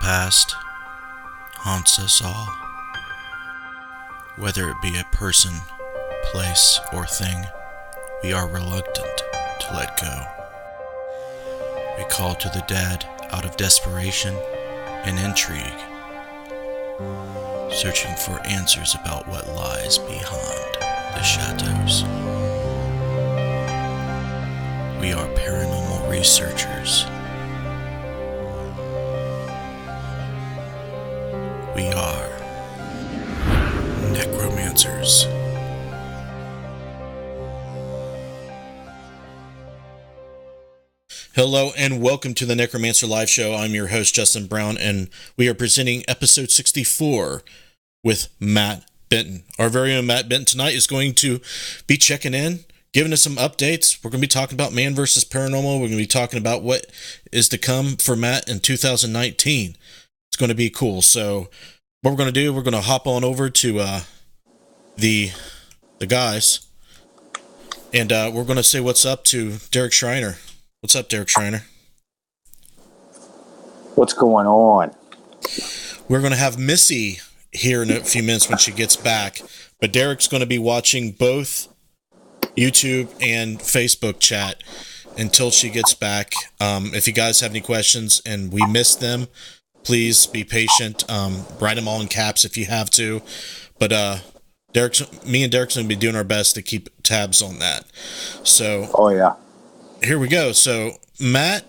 past haunts us all. Whether it be a person, place, or thing, we are reluctant to let go. We call to the dead out of desperation and intrigue, searching for answers about what lies behind the shadows. We are paranormal researchers. We are Necromancers. Hello and welcome to the Necromancer Live Show. I'm your host, Justin Brown, and we are presenting episode 64 with Matt Benton. Our very own Matt Benton tonight is going to be checking in, giving us some updates. We're going to be talking about Man vs. Paranormal. We're going to be talking about what is to come for Matt in 2019. It's going to be cool. So what we're going to do, we're going to hop on over to the guys, and we're going to say what's up to Derek Schreiner. What's up, Derek Schreiner? What's going on? We're going to have Missy here in a few minutes when she gets back, but Derek's going to be watching both YouTube and Facebook chat until she gets back. If you guys have any questions and we missed them, please be patient. Write them all in caps if you have to. But me and Derek's going to be doing our best to keep tabs on that. So, oh yeah, here we go. So Matt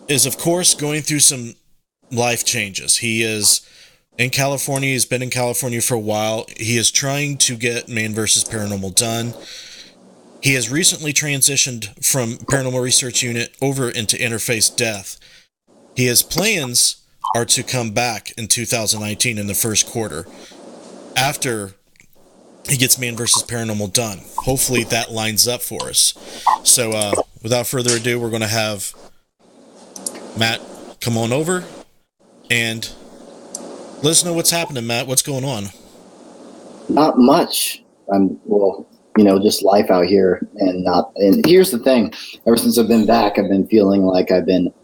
is, of course, going through some life changes. He is in California. He's been in California for a while. He is trying to get Man vs. Paranormal done. He has recently transitioned from Paranormal Research Unit over into Interface Death. His plans are to come back in 2019 in the first quarter after he gets Man vs. Paranormal done. Hopefully that lines up for us. So without further ado, we're going to have Matt come on over and let us know what's happening, Matt. What's going on? Not much. Just life out here, and here's the thing. Ever since I've been back, I've been feeling like I've been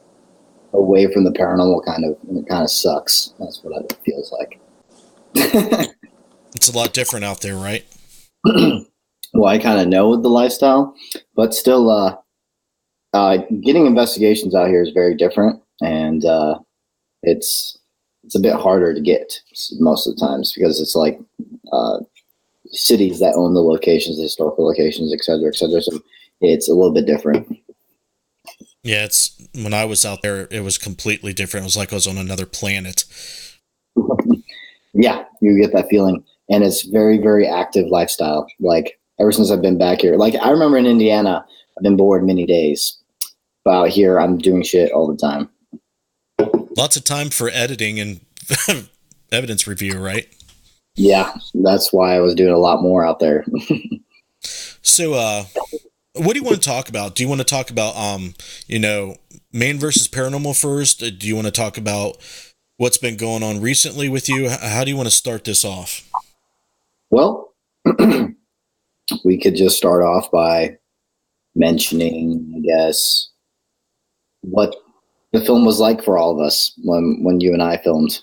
away from the paranormal and it kind of sucks. That's what it feels like. It's a lot different out there, right? Well, I kind of know the lifestyle, but still, getting investigations out here is very different, and it's a bit harder to get most of the times because it's like cities that own the locations, the historical locations, et cetera, et cetera. So it's a little bit different. Yeah, when I was out there, it was completely different. It was like I was on another planet. Yeah, you get that feeling. And it's very, very active lifestyle. Like, ever since I've been back here. Like, I remember in Indiana, I've been bored many days. But out here, I'm doing shit all the time. Lots of time for editing and evidence review, right? Yeah, that's why I was doing a lot more out there. So, what do you want to talk about? Do you want to talk about, Man vs. Paranormal first? Do you want to talk about what's been going on recently with you? How do you want to start this off? Well, we could just start off by mentioning, I guess, what the film was like for all of us when you and I filmed.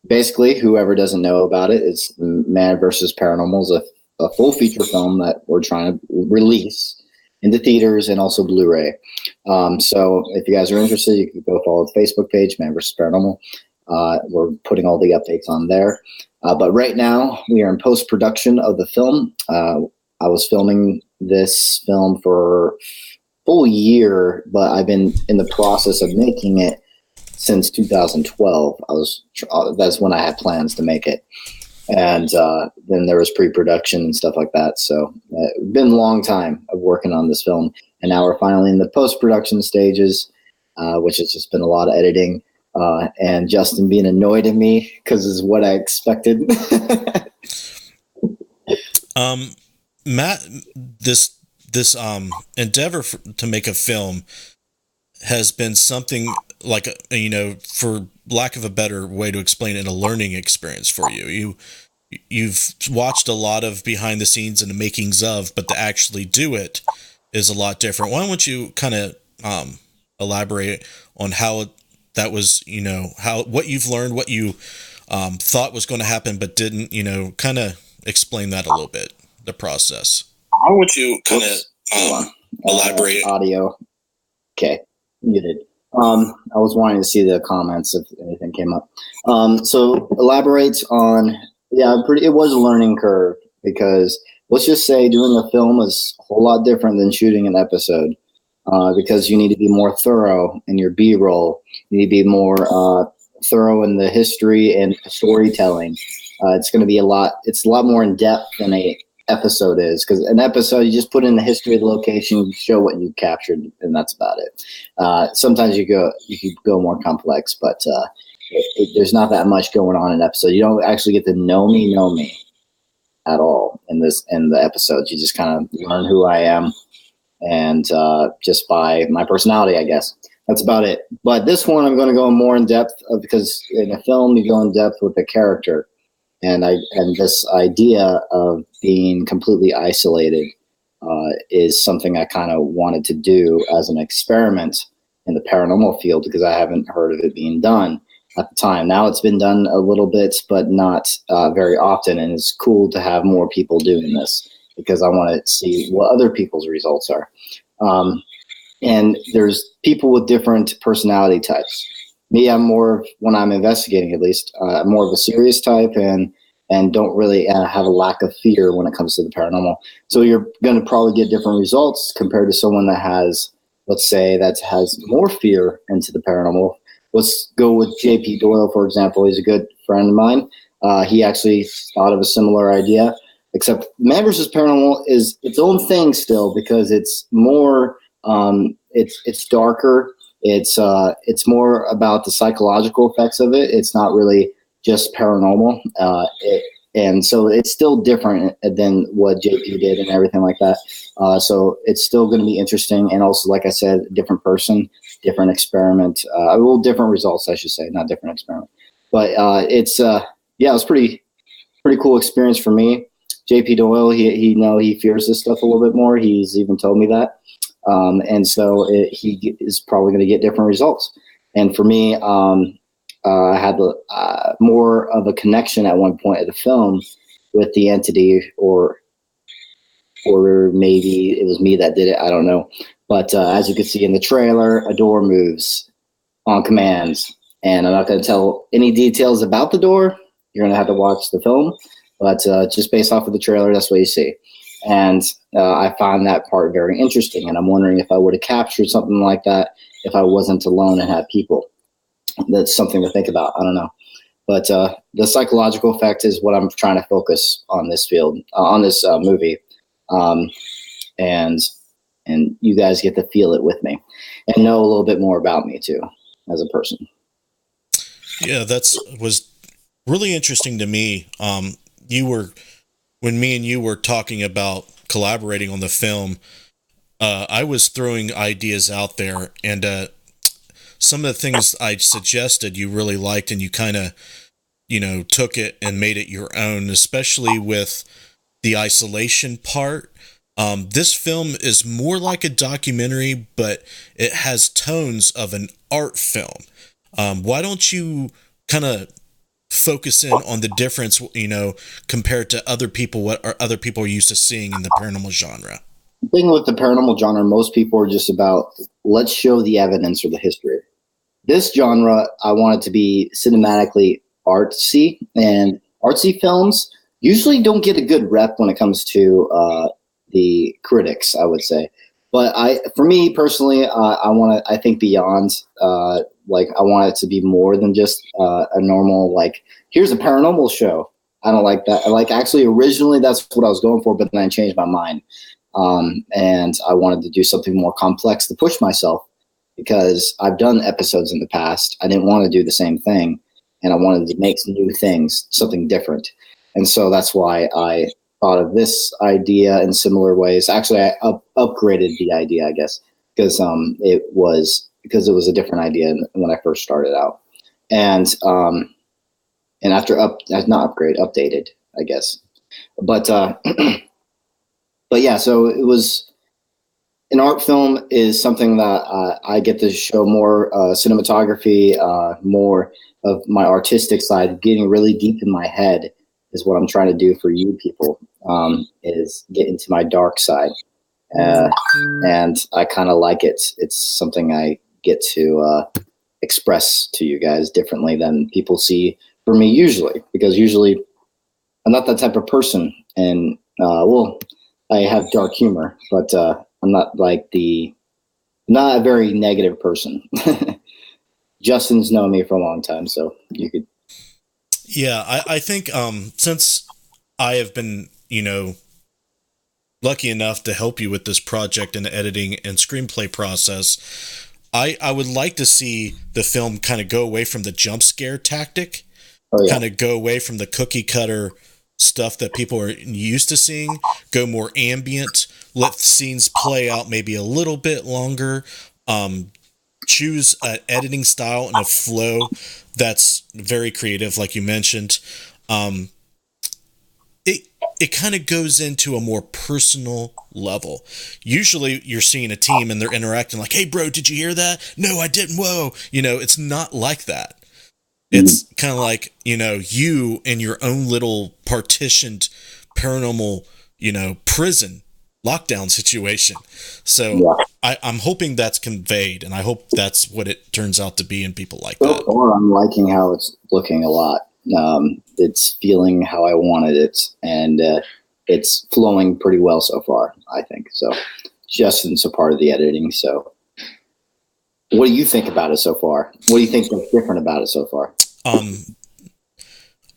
Basically, whoever doesn't know about it, it's Man vs. Paranormal is a full feature film that we're trying to release into theaters and also Blu-ray. So if you guys are interested, you can go follow the Facebook page, Man vs. Paranormal. We're putting all the updates on there. But right now, we are in post-production of the film. I was filming this film for a full year, but I've been in the process of making it since 2012. That's when I had plans to make it. And then there was pre-production and stuff like that. So it's been a long time of working on this film. And now we're finally in the post-production stages, which has just been a lot of editing. And Justin being annoyed at me because it's what I expected. Matt, this endeavor to make a film has been something like, for lack of a better way to explain it, a learning experience for you. You've watched a lot of behind the scenes and the makings of, but to actually do it is a lot different. Why don't you kind of elaborate on how that was, what you've learned, what you thought was going to happen, but didn't, kind of explain that a little bit, the process. How would you kind of elaborate? Audio. Okay, muted. I was wanting to see the comments if anything came up. So elaborate on, it was a learning curve, because let's just say doing a film is a whole lot different than shooting an episode, because you need to be more thorough in your B-roll. You need to be more thorough in the history and storytelling. It's going to be a lot more in depth than a episode is, because an episode, you just put in the history of the location, show what you captured, and that's about it. Sometimes you could go more complex, but there's not that much going on in an episode. You don't actually get to know me at all in the episodes. You just kind of learn who I am, and just by my personality, I guess. That's about it. But this one, I'm going to go more in depth, because in a film, you go in depth with the character. And this idea of being completely isolated is something I kind of wanted to do as an experiment in the paranormal field, because I haven't heard of it being done at the time. Now it's been done a little bit, but not very often. And it's cool to have more people doing this, because I want to see what other people's results are. And there's people with different personality types. Me, I'm more, when I'm investigating at least, I'm more of a serious type, and don't really have a lack of fear when it comes to the paranormal. So you're going to probably get different results compared to someone that has, let's say, that has more fear into the paranormal. Let's go with J.P. Doyle, for example. He's a good friend of mine. He actually thought of a similar idea, except Man vs. Paranormal is its own thing still, because it's more, it's darker. It's more about the psychological effects of it. It's not really just paranormal. And so it's still different than what JP did and everything like that. So it's still going to be interesting. And also, like I said, different person, different experiment, different results, I should say, not different experiment. But it was pretty cool experience for me. JP Doyle, he fears this stuff a little bit more. He's even told me that. And so he is probably going to get different results. And for me, I had more of a connection at one point of the film with the entity, or maybe it was me that did it. I don't know. But as you can see in the trailer, a door moves on commands. And I'm not going to tell any details about the door. You're going to have to watch the film. But just based off of the trailer, that's what you see. And I found that part very interesting. And I'm wondering if I would have captured something like that if I wasn't alone and had people. That's something to think about. I don't know. But the psychological effect is what I'm trying to focus on this field, on this movie. And you guys get to feel it with me and know a little bit more about me too as a person. Yeah, was really interesting to me. When me and you were talking about collaborating on the film, I was throwing ideas out there, and some of the things I suggested you really liked, and you kind of, took it and made it your own, especially with the isolation part. This film is more like a documentary, but it has tones of an art film. Why don't you kind of focus in on the difference, compared to other people, what other people are used to seeing in the paranormal genre? The thing with the paranormal genre, most people are just about, let's show the evidence or the history. This genre, I want it to be cinematically artsy, and artsy films usually don't get a good rep when it comes to the critics, I would say. But for me personally, I think beyond, I want it to be more than just a normal, here's a paranormal show. I don't like that. Actually, originally that's what I was going for, but then I changed my mind. And I wanted to do something more complex to push myself, because I've done episodes in the past. I didn't want to do the same thing, and I wanted to make some new things, something different. And so that's why I thought of this idea in similar ways. Actually, I upgraded the idea, I guess, because it was a different idea when I first started out. And after updated, I guess. But but yeah, so it was an art film is something that I get to show more cinematography, more of my artistic side, getting really deep in my head is what I'm trying to do for you people, is get into my dark side. And I kind of like it. It's something I get to express to you guys differently than people see for me usually, because usually I'm not that type of person. And, well, I have dark humor, but I'm not not a very negative person. Justin's known me for a long time, so you could. Yeah, I think since I have been, lucky enough to help you with this project and the editing and screenplay process, I would like to see the film kind of go away from the jump scare tactic, kind of go away from the cookie cutter stuff that people are used to seeing, go more ambient, let scenes play out maybe a little bit longer, choose an editing style and a flow that's very creative, like you mentioned. It kind of goes into a more personal level. Usually you're seeing a team and they're interacting like, hey, bro, did you hear that? No, I didn't. Whoa. It's not like that. It's kind of like, you in your own little partitioned paranormal, prison lockdown situation. So I'm hoping that's conveyed, and I hope that's what it turns out to be in people like that. Or I'm liking how it's looking a lot. It's feeling how I wanted it, and it's flowing pretty well so far, I think. So Justin's a part of the editing. So what do you think about it so far? What do you think is different about it so far?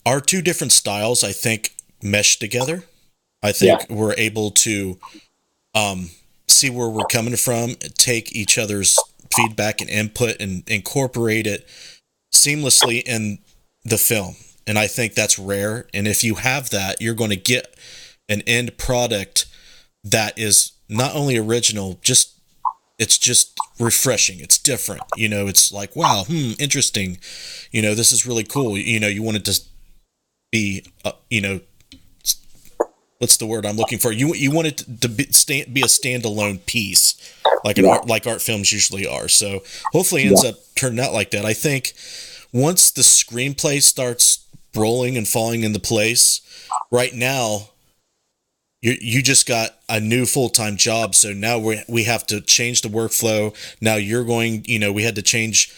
Our two different styles, I think, mesh together. I think we're able to see where we're coming from, take each other's feedback and input and incorporate it seamlessly in the film. And I think that's rare. And if you have that, you're going to get an end product that is not only original, it's just refreshing. It's different. It's like, wow, interesting. This is really cool. You want it to be, what's the word I'm looking for? You want it to be a standalone piece, like art films usually are. So hopefully it ends up turning out like that. I think once the screenplay starts rolling and falling into place, right now you just got a new full-time job. So now we have to change the workflow. Now you're going, we had to change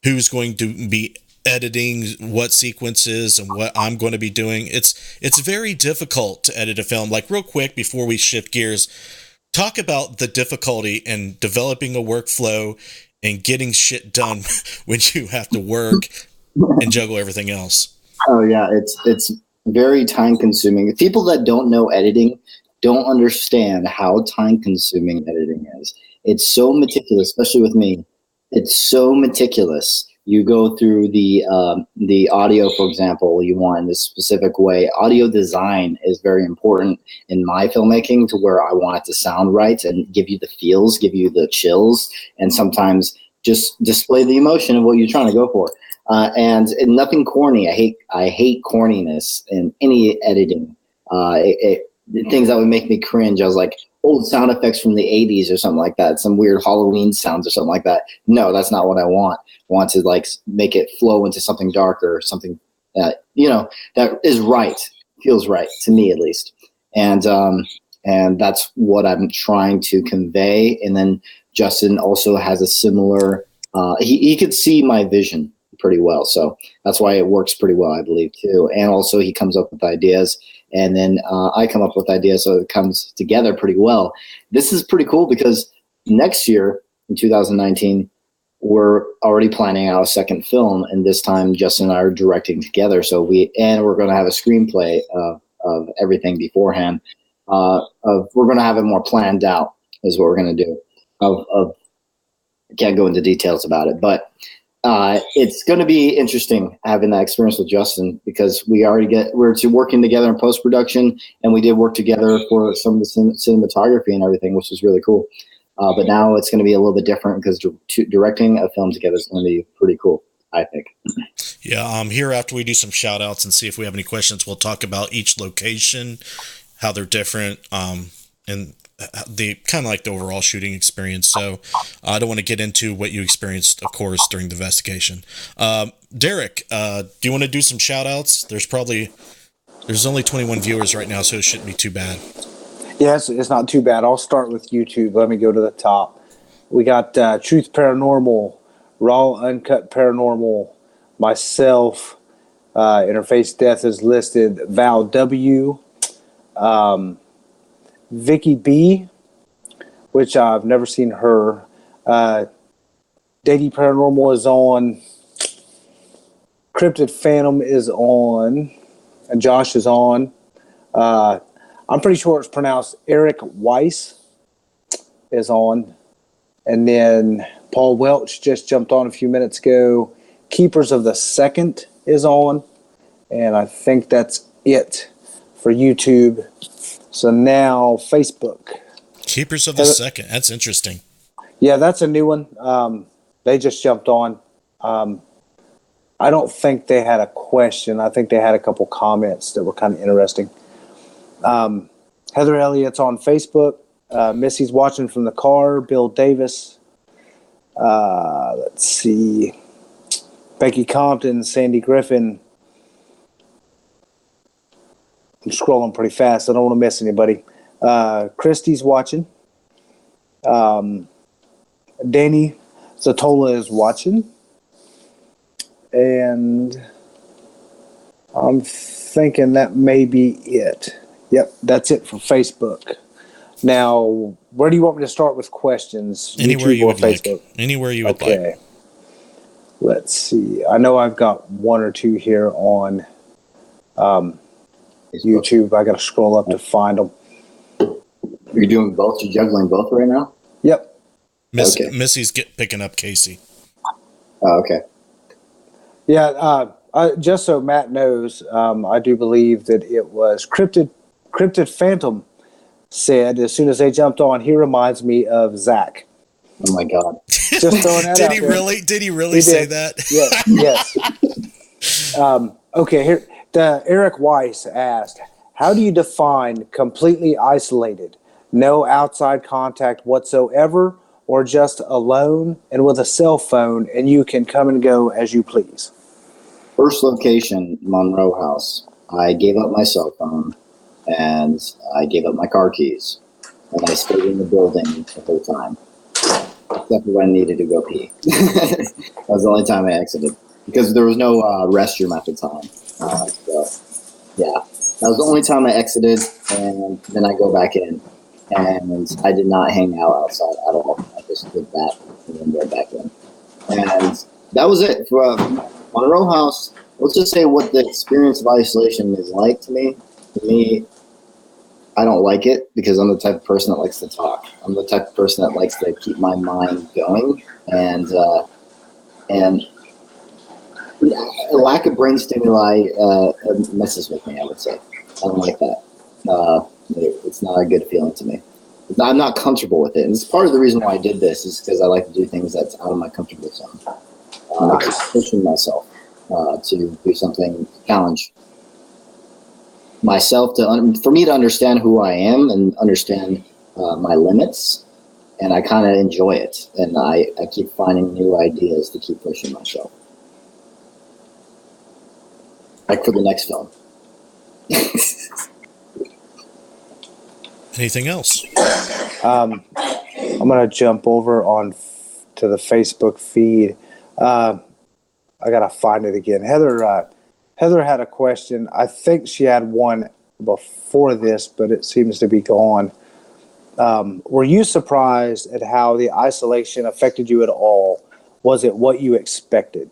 who's going to be editing what sequences and what I'm going to be doing. It's very difficult to edit a film. Like, real quick before we shift gears, talk about the difficulty in developing a workflow and getting shit done when you have to work and juggle everything else. Oh yeah, it's very time consuming. People that don't know editing don't understand how time consuming editing is. It's so meticulous, especially with me. It's so meticulous. You go through the audio, for example, you want in this specific way. Audio design is very important in my filmmaking, to where I want it to sound right and give you the feels, give you the chills, and sometimes just display the emotion of what you're trying to go for. And nothing corny. I hate corniness in any editing. Things that would make me cringe. I was like, old sound effects from the 80s or something like that. Some weird Halloween sounds or something like that. No, that's not what I want. I want to make it flow into something darker, something that, that is right, feels right to me at least. And that's what I'm trying to convey. And then Justin also has a similar, he could see my vision pretty well. So that's why it works pretty well, I believe, too. And also he comes up with ideas, and then I come up with ideas, so it comes together pretty well. This is pretty cool because next year, in 2019, we're already planning out a second film, and this time Justin and I are directing together. So we're going to have a screenplay of everything beforehand. We're going to have it more planned out, is what we're going to do. I can't go into details about it, but it's going to be interesting having that experience with Justin, because we're working together in post-production, and we did work together for some of the cinematography and everything, which is really cool. But now it's going to be a little bit different, because directing a film together is going to be pretty cool, I think. Yeah. Here, after we do some shout outs and see if we have any questions, we'll talk about each location, how they're different, and the kind of like the overall shooting experience. So I don't want to get into what you experienced, of course, during the investigation. Derek, do you want to do some shout outs? There's only 21 viewers right now, so it shouldn't be too bad. Yes, it's not too bad. I'll start with YouTube. Let me go to the top. We got Truth Paranormal, Raw Uncut Paranormal, myself, Interface Death is listed, Val W, Vicky B, which I've never seen her. Daddy Paranormal is on. Cryptid Phantom is on. And Josh is on. I'm pretty sure it's pronounced Eric Weiss is on. And then Paul Welch just jumped on a few minutes ago. Keepers of the Second is on. And I think that's it for YouTube. So now Facebook. Keepers of the Second. That's interesting. Yeah, that's a new one. They just jumped on. I don't think they had a question. I think they had a couple comments that were kind of interesting. Heather Elliott's on Facebook. Missy's watching from the car. Bill Davis. Let's see. Becky Compton, Sandy Griffin. I'm scrolling pretty fast. I don't want to miss anybody. Christy's watching. Danny Zatola is watching. And I'm thinking that may be it. Yep, that's it for Facebook. Now, where do you want me to start with questions? Anywhere YouTube you or would Facebook? like. Anywhere you would Okay. like. Let's see. I know I've got one or two here on YouTube. I got to scroll up to find them. You're doing both? You're juggling both right now? Yep. Okay. Missy's picking up Casey. Oh, okay. Yeah. Just so Matt knows, I do believe that it was Cryptid Phantom said as soon as they jumped on, he reminds me of Zach. Oh my God. Just throwing that Did out he there. really? Did he really say that? Yes. Okay, here Eric Weiss asked, how do you define completely isolated? No outside contact whatsoever, or just alone and with a cell phone and you can come and go as you please? First location, Monroe House. I gave up my cell phone and I gave up my car keys. And I stayed in the building the whole time. Except for when I needed to go pee. That was the only time I exited. Because there was no restroom at the time. So, yeah. That was the only time I exited, and then I go back in. And I did not hang out outside at all. I just did that and then go back in. And that was it. For Monroe House, let's just say what the experience of isolation is like to me. To me, I don't like it because I'm the type of person that likes to talk. I'm the type of person that likes to keep my mind going, and a lack of brain stimuli messes with me, I would say. I don't like that. It's not a good feeling to me. I'm not comfortable with it, and it's part of the reason why I did this is because I like to do things that's out of my comfortable zone. I keep pushing myself to do something, challenge myself for me to understand who I am and understand my limits, and I kind of enjoy it, and I keep finding new ideas to keep pushing myself. Like for the next film. Anything else? I'm going to jump over to the Facebook feed. I got to find it again. Heather had a question. I think she had one before this, but it seems to be gone. Were you surprised at how the isolation affected you at all? Was it what you expected?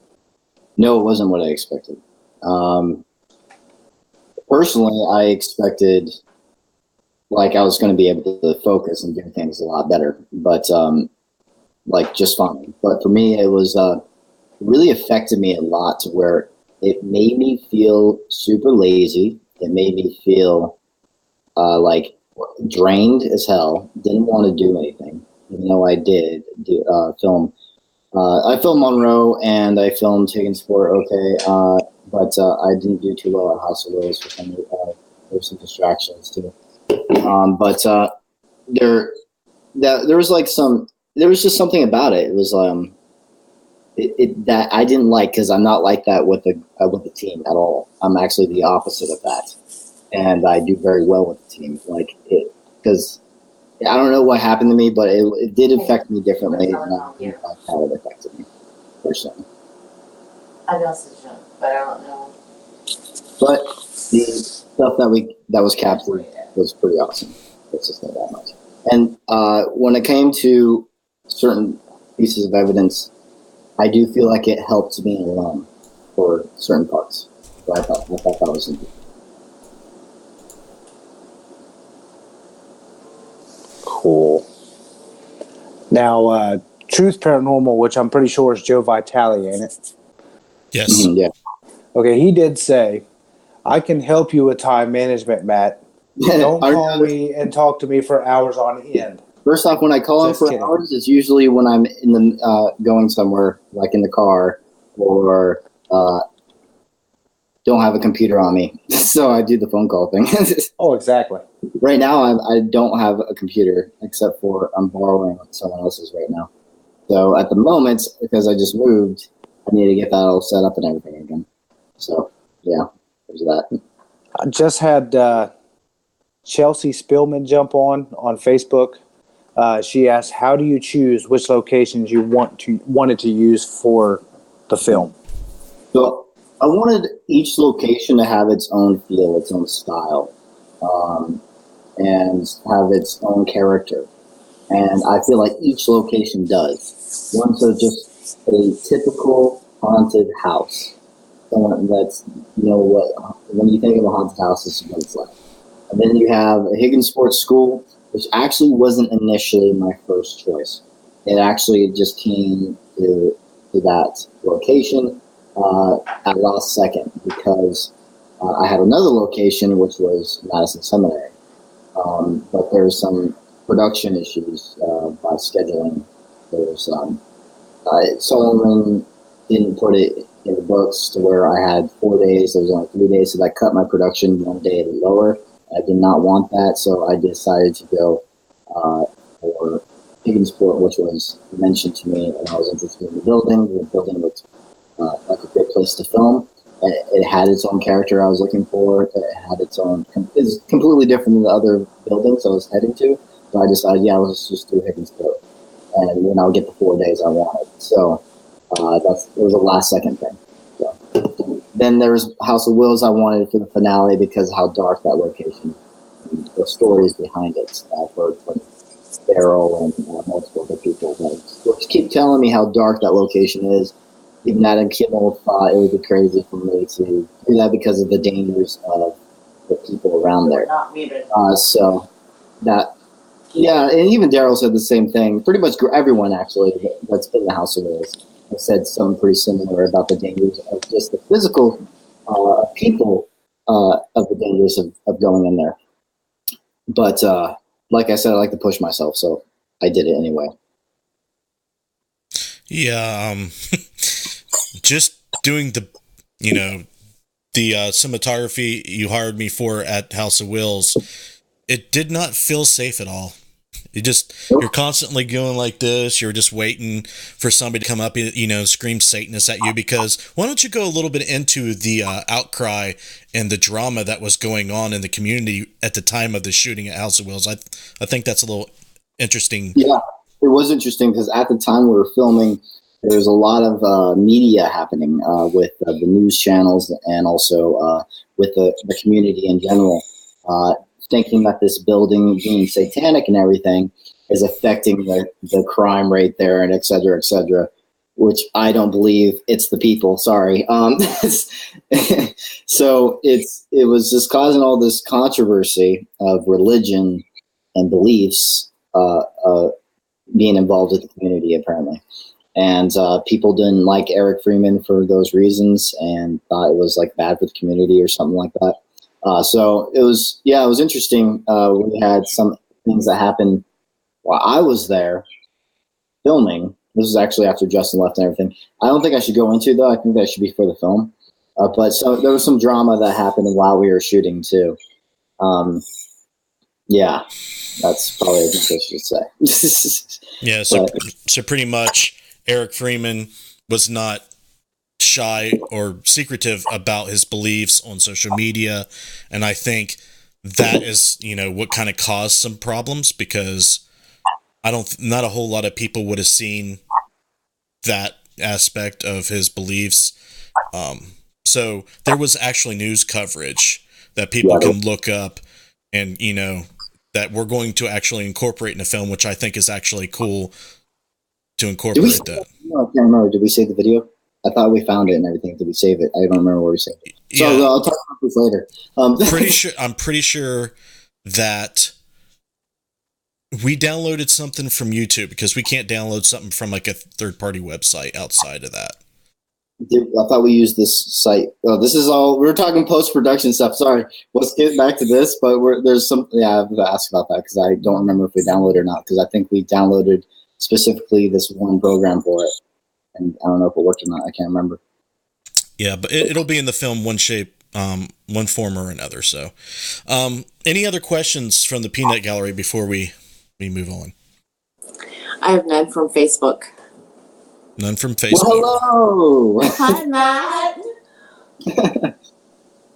No, it wasn't what I expected. Personally, I expected like I was going to be able to focus and do things a lot better, but like just fine. But for me, it was really affected me a lot to where it made me feel super lazy. It made me feel like drained as hell. Didn't want to do anything, even though I did film. I filmed Monroe and I filmed Higginsport, okay, but I didn't do too well at House of Rose for some there were some distractions too. But there was like there was just something about it. It was that I didn't like, because I'm not like that with the team at all. I'm actually the opposite of that, and I do very well with the team. Like it, because I don't know what happened to me, but it did affect me differently, and I think that's how it affected me personally. I know some, but I don't know. But the stuff that was captured was pretty awesome. Let's just say that much. And when it came to certain pieces of evidence, I do feel like it helped me alone for certain parts. So I thought that was interesting. Cool. Now, Truth Paranormal, which I'm pretty sure is Joe Vitale, ain't it? Yes. Mm-hmm, yeah. Okay, he did say, I can help you with time management, Matt. Don't call me and talk to me for hours on end. First off, when I call him for hours, it's usually when I'm in the going somewhere, like in the car, or don't have a computer on me. So I do the phone call thing. Oh, exactly. Right now, I don't have a computer, except for I'm borrowing someone else's right now. So at the moment, because I just moved, I need to get that all set up and everything again. So, yeah, there's that. I just had Chelsea Spillman jump on Facebook. She asked, how do you choose which locations you wanted to use for the film? So I wanted each location to have its own feel, its own style, and have its own character. And I feel like each location does. One's just a typical haunted house. Someone that's, when you think of a haunted house, this is what it's like. And then you have a Higgins Sports School, which actually wasn't initially my first choice. It actually just came to that location at last second, because I had another location, which was Madison Seminary. But there's some production issues by scheduling. There's Solomon didn't put it in the books to where I had 4 days. There was only 3 days, so that cut my production 1 day lower. I did not want that, so I decided to go for Higginsport, which was mentioned to me, and I was interested in the building. The building looked like a great place to film. It had its own character I was looking for. It had its own. It's completely different than the other buildings I was heading to. So I decided, let's just do Higginsport, and then I'll get the 4 days I wanted. So it was a last second thing. So. Then there was House of Wills. I wanted for the finale because of how dark that location, the stories behind it. I've heard from Daryl and multiple other people that keep telling me how dark that location is. Even Adam Kimmel thought it would be crazy for me to do that because of the dangers of the people around there. So that, and even Daryl said the same thing. Pretty much everyone actually that's been in the House of Wills has said something pretty similar about the dangers of just the physical people of the dangers of going in there. But like I said, I like to push myself, so I did it anyway. Yeah, just doing the cinematography you hired me for at House of Wills, it did not feel safe at all. You're constantly going like this. You're just waiting for somebody to come up and, scream Satanist at you, because why don't you go a little bit into the outcry and the drama that was going on in the community at the time of the shooting at House of Wills? I think that's a little interesting. Yeah, it was interesting because at the time we were filming, there was a lot of media happening with the news channels and also with the community in general, thinking that this building being satanic and everything is affecting the crime rate there and et cetera, which I don't believe. It's the people. Sorry. So it was just causing all this controversy of religion and beliefs being involved with the community, apparently. And people didn't like Eric Freeman for those reasons and thought it was like bad for the community or something like that. So it was interesting. We had some things that happened while I was there filming. This was actually after Justin left and everything. I don't think I should go into, though. I think that should be for the film. But so there was some drama that happened while we were shooting too. Yeah, that's probably as much as I should say. Yeah, so pretty much Eric Freeman was not shy or secretive about his beliefs on social media, and I think that is, what kind of caused some problems, because not a whole lot of people would have seen that aspect of his beliefs. So there was actually news coverage that people can look up, and that we're going to actually incorporate in a film, which I think is actually cool to incorporate that. No, I can't remember. Did we save the video? I thought we found it and everything. Did we save it? I don't remember where we saved it. So yeah. I'll talk about this later. I'm pretty sure that we downloaded something from YouTube, because we can't download something from like a third-party website outside of that. I thought we used this site. Oh, this is all, we're talking post-production stuff. Sorry. Let's get back to this, but there's some, I have to ask about that, because I don't remember if we downloaded or not, because I think we downloaded specifically this one program for it. And I don't know if it worked or not. I can't remember. Yeah, but it'll be in the film one shape, one form or another. So, any other questions from the Peanut Gallery before we move on? I have none from Facebook. None from Facebook. Well, hello. Hi, Matt.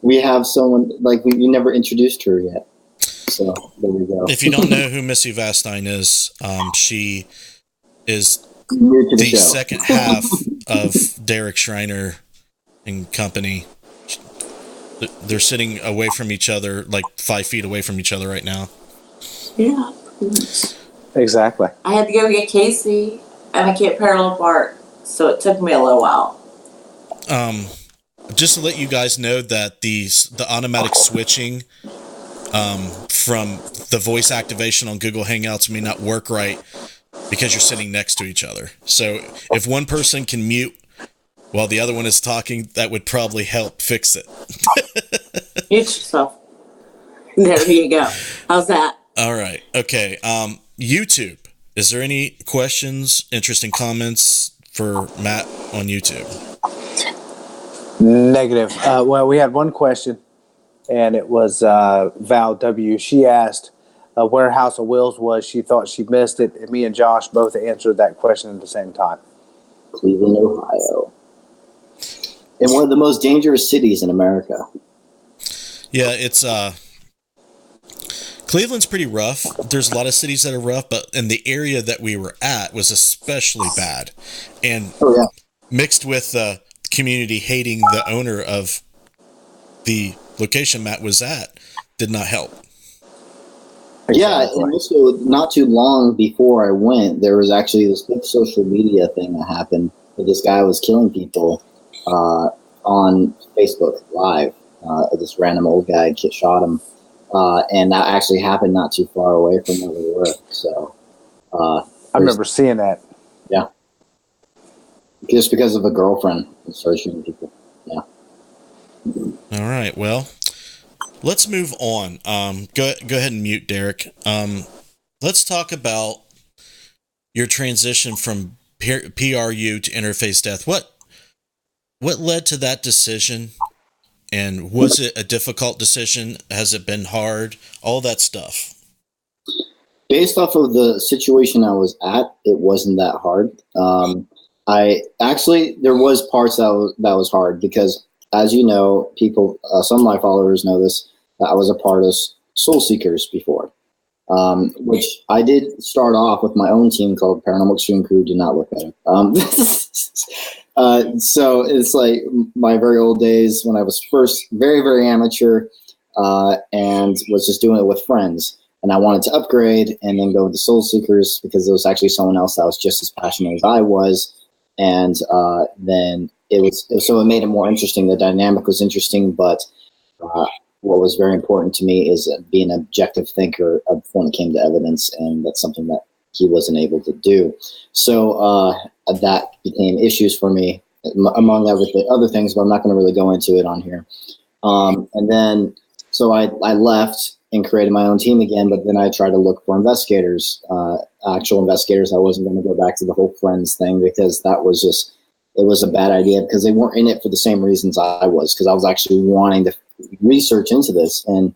We have someone, you never introduced her yet. So there we go. If you don't know who Missy Vastine is, she is New to the show. second half of Derek Schreiner and company. They're sitting away from each other, like 5 feet away from each other right now. Yeah. Exactly. I had to go get Casey and I can't parallel park, so it took me a little while. Just to let you guys know that the automatic switching from the voice activation on Google Hangouts may not work right, because you're sitting next to each other. So if one person can mute while the other one is talking, that would probably help fix it. Mute yourself. There you go. How's that? All right. Okay. YouTube. Is there any questions, interesting comments for Matt on YouTube? Negative. Well, we had one question, and it was Val W. She asked where House of Wills was. She thought she missed it, and me and Josh both answered that question at the same time. Cleveland, Ohio. And one of the most dangerous cities in America. Yeah, it's Cleveland's pretty rough. There's a lot of cities that are rough, but in the area that we were at was especially bad. And mixed with the community hating the owner of the location Matt was at did not help. Yeah, and also not too long before I went, there was actually this big social media thing that happened where this guy was killing people on Facebook Live. This random old guy shot him. And that actually happened not too far away from where we were. So I remember seeing that. Yeah. Just because of a girlfriend and started shooting people. Yeah. All right. Well, let's move on. Go ahead and mute Derek. Let's talk about your transition from PRU to Interface Death. What led to that decision? And was it a difficult decision? Has it been hard? All that stuff. Based off of the situation I was at, it wasn't that hard. There was parts that was hard because, as you know, people, some of my followers know this, that I was a part of Soul Seekers before, which I did start off with my own team called Paranormal Extreme Crew. Did not look better. So it's like my very old days when I was first very, very amateur and was just doing it with friends. And I wanted to upgrade and then go into Soul Seekers because there was actually someone else that was just as passionate as I was. And then it made it more interesting. The dynamic was interesting, but what was very important to me is being an objective thinker when it came to evidence, and that's something that he wasn't able to do. So that became issues for me, among other things, but I'm not going to really go into it on here. And then, so I left and created my own team again, but then I tried to look for investigators, actual investigators. I wasn't going to go back to the whole friends thing because that was it was a bad idea because they weren't in it for the same reasons I was, because I was actually wanting to research into this. And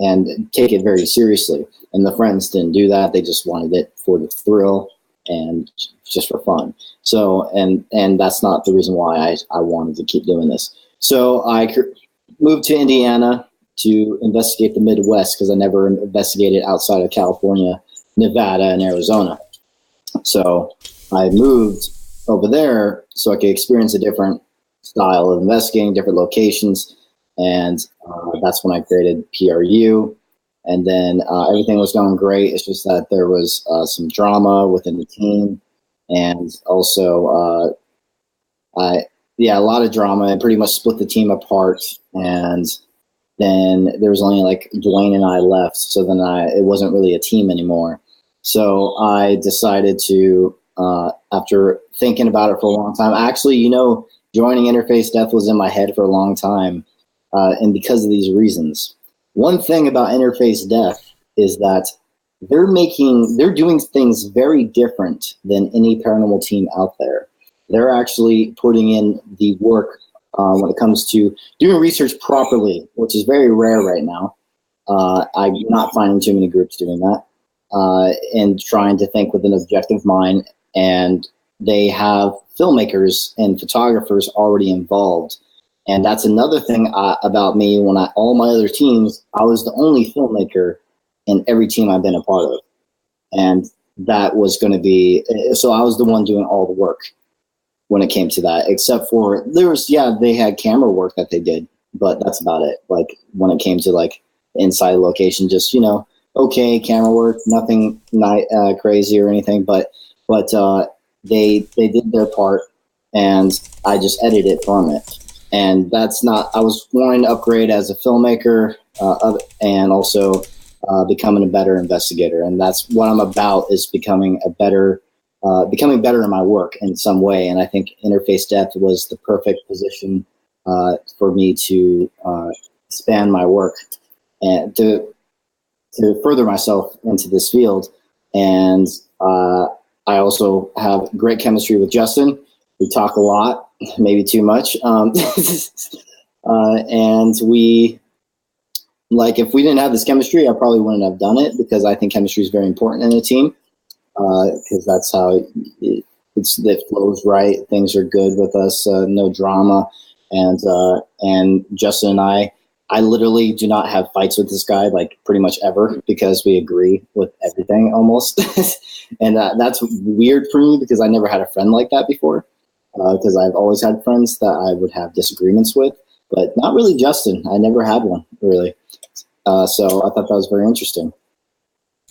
and take it very seriously. And the friends didn't do that. They just wanted it for the thrill and just for fun. So, and that's not the reason why I wanted to keep doing this. So I moved to Indiana to investigate the Midwest because I never investigated outside of California, Nevada, and Arizona. So I moved over there so I could experience a different style of investigating, different locations. And that's when I created PRU. And then everything was going great. It's just that there was some drama within the team. And also, a lot of drama. I pretty much split the team apart. And then there was only like Dwayne and I left. So then it wasn't really a team anymore. So I decided to, after thinking about it for a long time, actually, joining Interface Death was in my head for a long time. And because of these reasons. One thing about Interface Death is that they're doing things very different than any paranormal team out there. They're actually putting in the work when it comes to doing research properly, which is very rare right now. I'm not finding too many groups doing that, and trying to think with an objective mind. And they have filmmakers and photographers already involved. And that's another thing about me. All my other teams, I was the only filmmaker in every team I've been a part of. And that was going to be, so I was the one doing all the work when it came to that, except for they had camera work that they did, but that's about it. Like when it came to like inside location, just, okay, camera work, nothing crazy or anything, but they did their part and I just edited from it. And I was wanting to upgrade as a filmmaker and also becoming a better investigator. And that's what I'm about, is becoming better in my work in some way. And I think Interface Death was the perfect position for me to expand my work and to further myself into this field. And I also have great chemistry with Justin. We talk a lot. Maybe too much. And we, like, if we didn't have this chemistry, I probably wouldn't have done it, because I think chemistry is very important in a team, because that's how it flows right. Things are good with us, no drama. And Justin and I literally do not have fights with this guy, like pretty much ever, because we agree with everything almost. And that's weird for me, because I never had a friend like that before. Because I've always had friends that I would have disagreements with, but not really Justin. I never had one, really. So I thought that was very interesting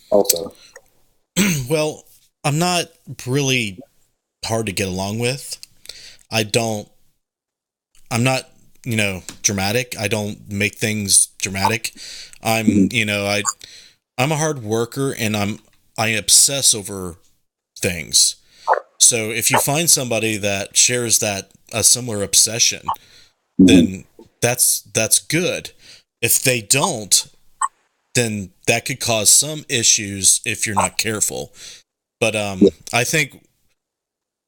also. Well, I'm not really hard to get along with. I'm not, dramatic. I don't make things dramatic. I'm a hard worker, and I obsess over things. So if you find somebody that shares a similar obsession, then that's good. If they don't, then that could cause some issues if you're not careful. But I think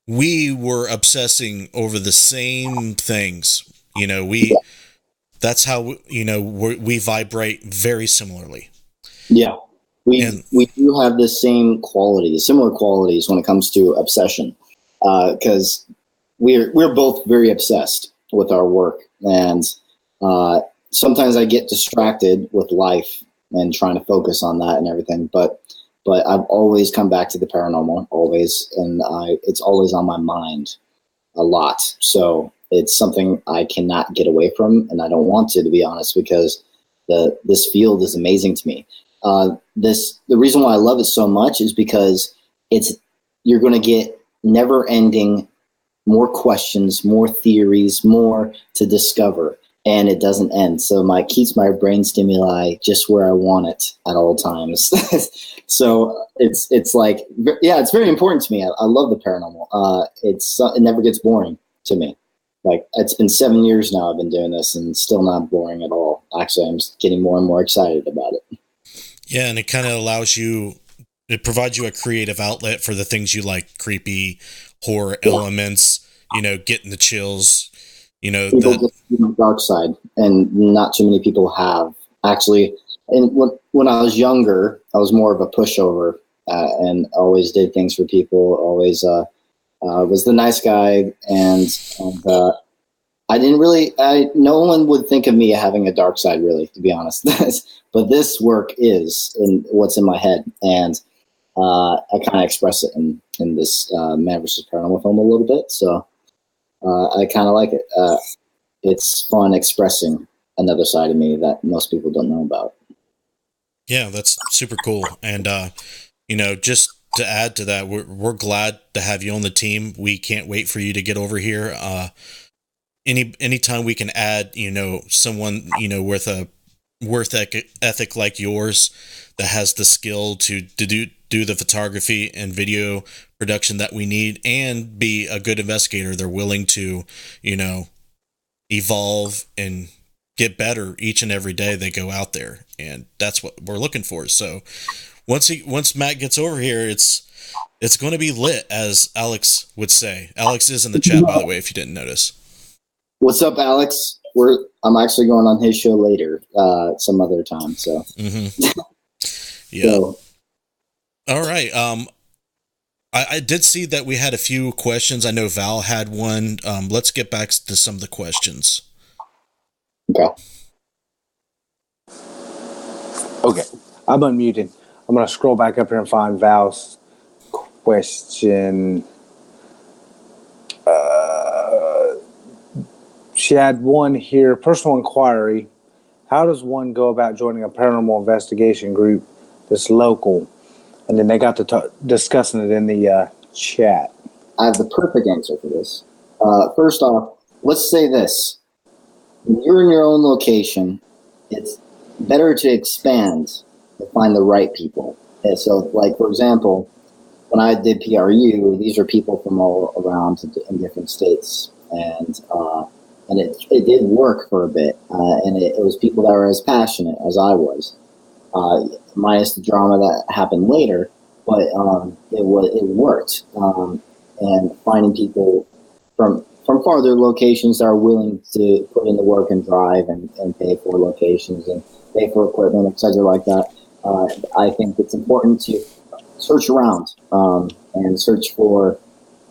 we were obsessing over the same things. That's how we vibrate very similarly. Yeah. We do have the same qualities, similar qualities when it comes to obsession, because we're both very obsessed with our work, and sometimes I get distracted with life and trying to focus on that and everything. But I've always come back to the paranormal, always, and it's always on my mind a lot. So it's something I cannot get away from, and I don't want to be honest, because this field is amazing to me. The reason why I love it so much is because you're going to get never ending, more questions, more theories, more to discover, and it doesn't end. So keeps my brain stimuli just where I want it at all times. So it's like, yeah, it's very important to me. I love the paranormal. It never gets boring to me. Like, it's been 7 years now I've been doing this, and still not boring at all. Actually, I'm just getting more and more excited about it. Yeah, and it kind of it provides you a creative outlet for the things you like, creepy, horror elements, getting the chills, People get to the dark side, and not too many people have. Actually, and when I was younger, I was more of a pushover, and always did things for people. Always was the nice guy, and I didn't really. No one would think of me having a dark side, really, to be honest. But this work is in what's in my head, and I kind of express it in this Man vs. Paranormal film a little bit. So I kind of like it. It's fun expressing another side of me that most people don't know about. Yeah, that's super cool. And, just to add to that, we're glad to have you on the team. We can't wait for you to get over here. Anytime we can add, someone, with a ethic like yours that has the skill to do the photography and video production that we need and be a good investigator, they're willing to, evolve and get better each and every day they go out there, and that's what we're looking for. So once Matt gets over here, it's going to be lit, as Alex would say. Alex is in the chat, by the way, if you didn't notice. What's up, Alex? I'm actually going on his show later, some other time. So yeah. So, all right. I did see that we had a few questions. I know Val had one. Let's get back to some of the questions. okay. Okay, I'm unmuted. I'm going to scroll back up here and find Val's question. She had one here. Personal inquiry. How does one go about joining a paranormal investigation group that's local? And then they got to discussing it in the chat. I have the perfect answer for this. First off, let's say this. When you're in your own location, it's better to expand to find the right people. And so, like, for example, when I did PRU, these are people from all around in different states. And it did work for a bit. And it was people that were as passionate as I was. Minus the drama that happened later, but it worked. And finding people from farther locations that are willing to put in the work and drive and pay for locations and pay for equipment, etc., like that. I think it's important to search around and search for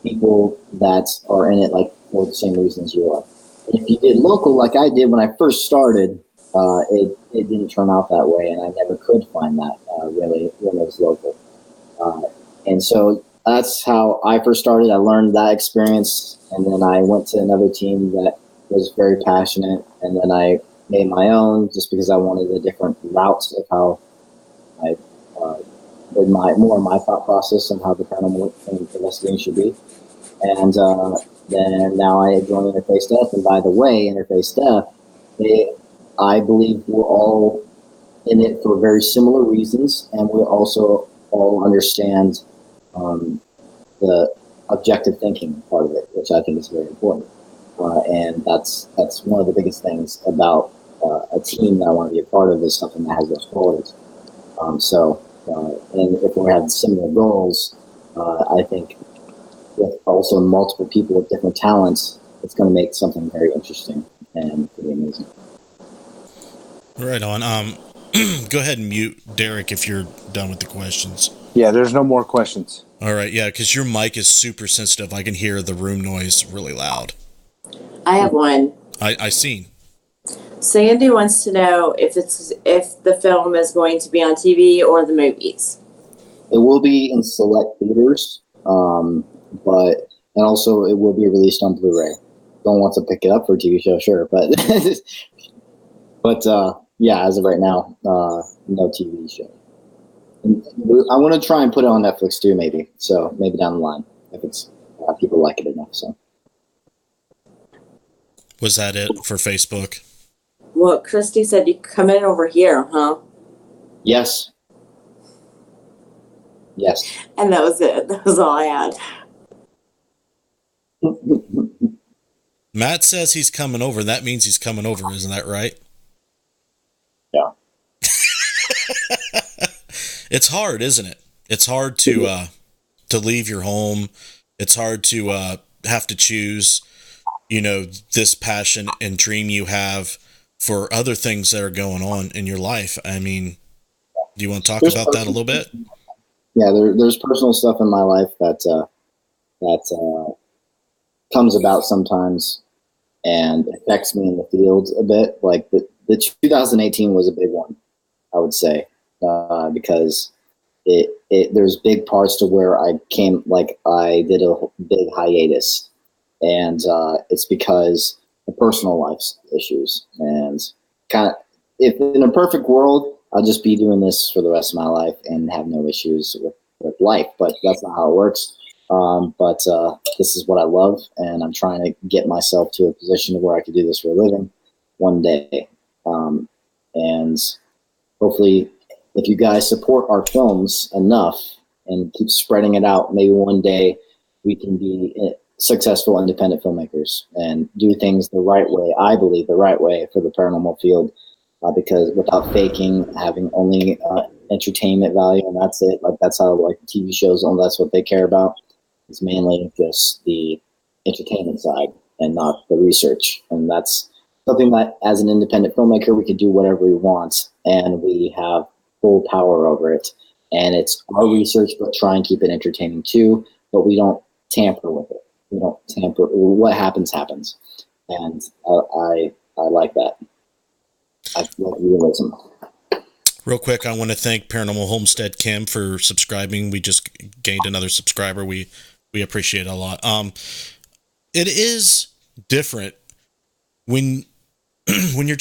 people that are in it like for the same reasons you are. And if you did local, like I did when I first started, it didn't turn out that way, and I never could find that really when it was local. And so that's how I first started. I learned that experience, and then I went to another team that was very passionate, and then I made my own just because I wanted a different route of how I with my thought process and how the paranormal investigation should be. And then now I joined Interface Death, and by the way, Interface Death, I believe we're all in it for very similar reasons, and we also all understand the objective thinking part of it, which I think is very important. And that's one of the biggest things about a team that I want to be a part of, is something that has those qualities. And if we have similar goals, I think with also multiple people with different talents, it's going to make something very interesting and pretty amazing. Right on. Go ahead and mute Derek if you're done with the questions. Yeah, there's no more questions. All right, yeah, because your mic is super sensitive. I can hear the room noise really loud. I have one. I seen. Sandy wants to know if the film is going to be on TV or the movies. It will be in select theaters, and also it will be released on Blu-ray. Don't want to pick it up for a TV show, sure, but yeah, as of right now, no TV show. I want to try and put it on Netflix too, maybe. So maybe down the line, if it's people like it enough. So Was that it for Facebook? Well, Christy said you come in over here, huh? Yes. And that was it. That was all I had. Matt says he's coming over. That means he's coming over, isn't that right? Yeah. It's hard, isn't it? It's hard to leave your home. It's hard to have to choose, this passion and dream you have for other things that are going on in your life. I mean, do you want to talk There's about that a little bit? Yeah, there's personal stuff in my life that comes about sometimes and affects me in the field a bit. Like the 2018 was a big one, I would say, because there's big parts to where I did a big hiatus, and it's because of personal life issues. And kind of, if in a perfect world, I'll just be doing this for the rest of my life and have no issues with life, but that's not how it works. But this is what I love, and I'm trying to get myself to a position where I could do this for a living one day. And hopefully, if you guys support our films enough and keep spreading it out, maybe one day we can be successful independent filmmakers and do things the right way. I believe the right way for the paranormal field, because without faking, having only entertainment value, and that's it. Like that's how like TV shows, and that's what they care about. It's mainly just the entertainment side and not the research. And that's something that as an independent filmmaker, we can do whatever we want and we have full power over it. And it's our research, but try and keep it entertaining too. But we don't tamper with it. We don't tamper. What happens, happens. And I like that. I like realism. Real quick, I want to thank Paranormal Homestead Kim for subscribing. We just gained another subscriber. We appreciate it a lot. It is different when when you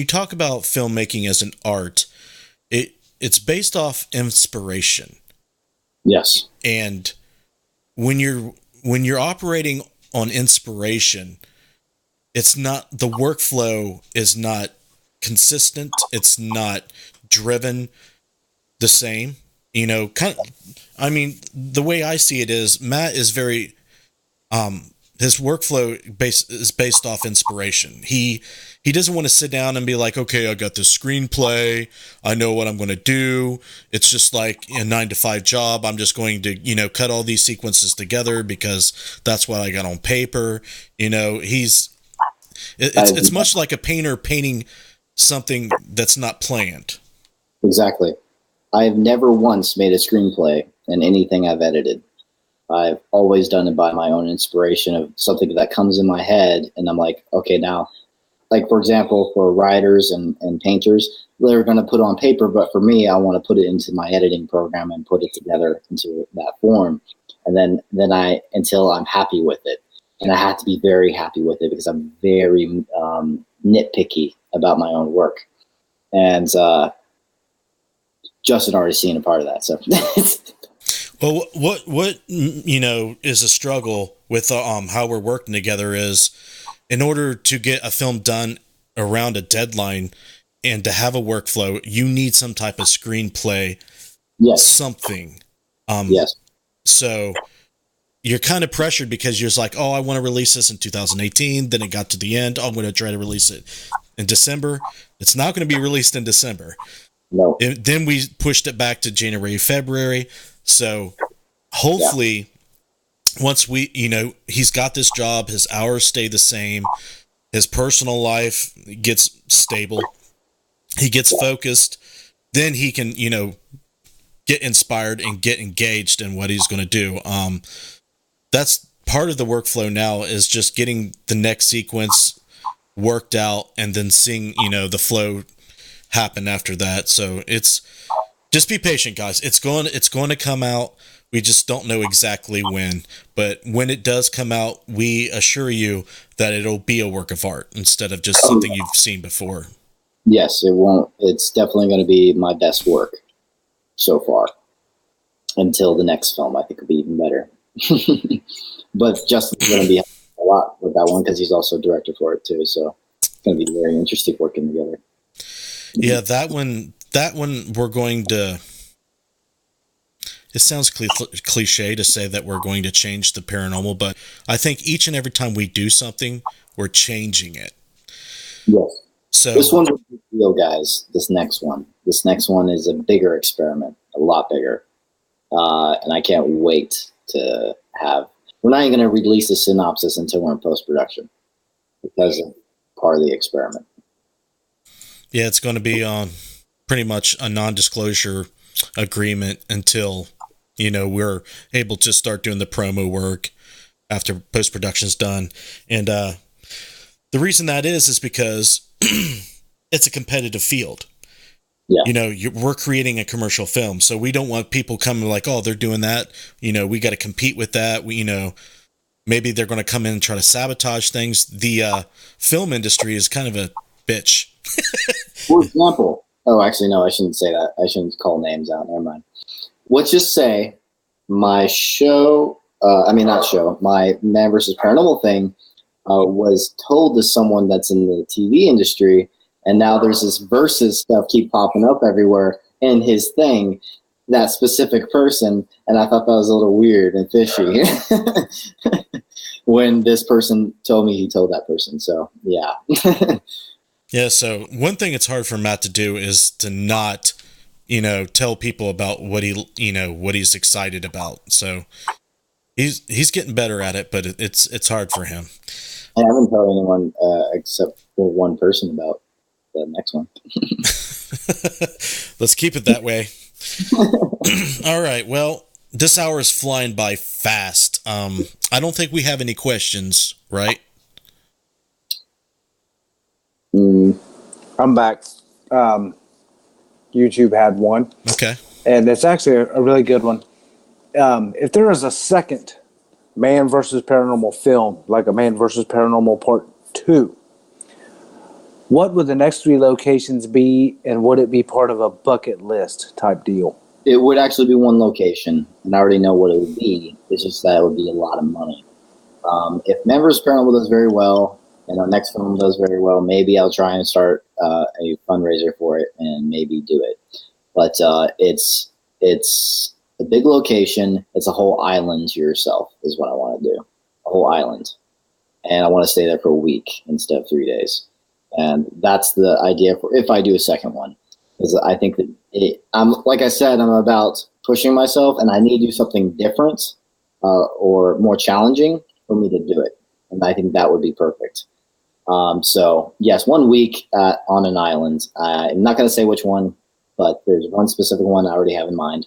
talk about filmmaking as an art. It's based off inspiration. Yes. And when you're operating on inspiration, it's not, the workflow is not consistent. It's not driven the same, you know, I mean, the way I see it is Matt is very, his workflow is based off inspiration. He doesn't want to sit down and be like, okay, I got this screenplay. I know what I'm going to do. It's just like a 9-to-5 job. I'm just going to, you know, cut all these sequences together because that's what I got on paper. You know, it's much like a painter painting something that's not planned. Exactly. I've never once made a screenplay in anything I've edited. I've always done it by my own inspiration of something that comes in my head. And I'm like, okay, now, like, for example, for writers and painters, they're going to put on paper. But for me, I want to put it into my editing program and put it together into that form. And then until I'm happy with it. And I have to be very happy with it because I'm very nitpicky about my own work. And Justin already seen a part of that. So, well, what you know is a struggle with how we're working together is, in order to get a film done around a deadline and to have a workflow, you need some type of screenplay. yes, Something. yes, So you're kind of pressured because you're just like, oh, I want to release this in 2018. Then it got to the end. Oh, I'm going to try to release it in December. It's not going to be released in December. no, Then we pushed it back to January, February. So hopefully once we, you know, he's got this job, his hours stay the same, his personal life gets stable, he gets focused, then he can, you know, get inspired and get engaged in what he's going to do. That's part of the workflow now, is just getting the next sequence worked out and then seeing, you know, the flow happen after that. So it's just be patient, guys. It's going to come out. We just don't know exactly when, but when it does come out, we assure you that it'll be a work of art instead of just something you've seen before. yes, it won't. It's definitely going to be my best work so far until the next film. I think will be even better. But Justin's going to be a lot with that one because he's also director for it too. So it's going to be very interesting working together. Yeah, that one we're going to, it sounds cliche to say that we're going to change the paranormal, but I think each and every time we do something, we're changing it. Yes. So This one's a big deal, guys. This next one is a bigger experiment, a lot bigger. And I can't wait to have, we're not even going to release the synopsis until we're in post-production because of part of the experiment. Yeah, it's going to be on pretty much a non-disclosure agreement until, we're able to start doing the promo work after post-production's done. And the reason that is because it's a competitive field. Yeah. We're creating a commercial film, so we don't want people coming like, oh, they're doing that. We got to compete with that. Maybe they're going to come in and try to sabotage things. The film industry is kind of a bitch. For example, actually, no, I shouldn't say that. I shouldn't call names out. Never mind. Let's just say my show, my Man vs. Paranormal thing was told to someone that's in the TV industry, and now there's this versus stuff keep popping up everywhere in his thing, that specific person, and I thought that was a little weird and fishy when this person told me he told that person. So, yeah. Yeah, so one thing it's hard for Matt to do is to not, tell people about what he's excited about. So he's getting better at it, but it's hard for him. I haven't told anyone except for one person about the next one. Let's keep it that way. All right. Well, this hour is flying by fast. I don't think we have any questions, right? I'm back. YouTube had one. Okay. And it's actually a really good one. If there is a second Man vs. Paranormal film, like a Man vs. Paranormal Part 2, what would the next 3 locations be, and would it be part of a bucket list type deal? It would actually be one location, and I already know what it would be. It's just that it would be a lot of money. If Man vs. Paranormal does very well, and our next film does very well, maybe I'll try and start a fundraiser for it and maybe do it. But it's a big location. It's a whole island to yourself is what I want to do. A whole island. And I want to stay there for a week instead of 3 days. And that's the idea for if I do a second one. Because I think that I'm like I said, I'm about pushing myself, and I need to do something different or more challenging for me to do it. And I think that would be perfect. So yes, 1 week on an island. I'm not going to say which one, but there's one specific one I already have in mind,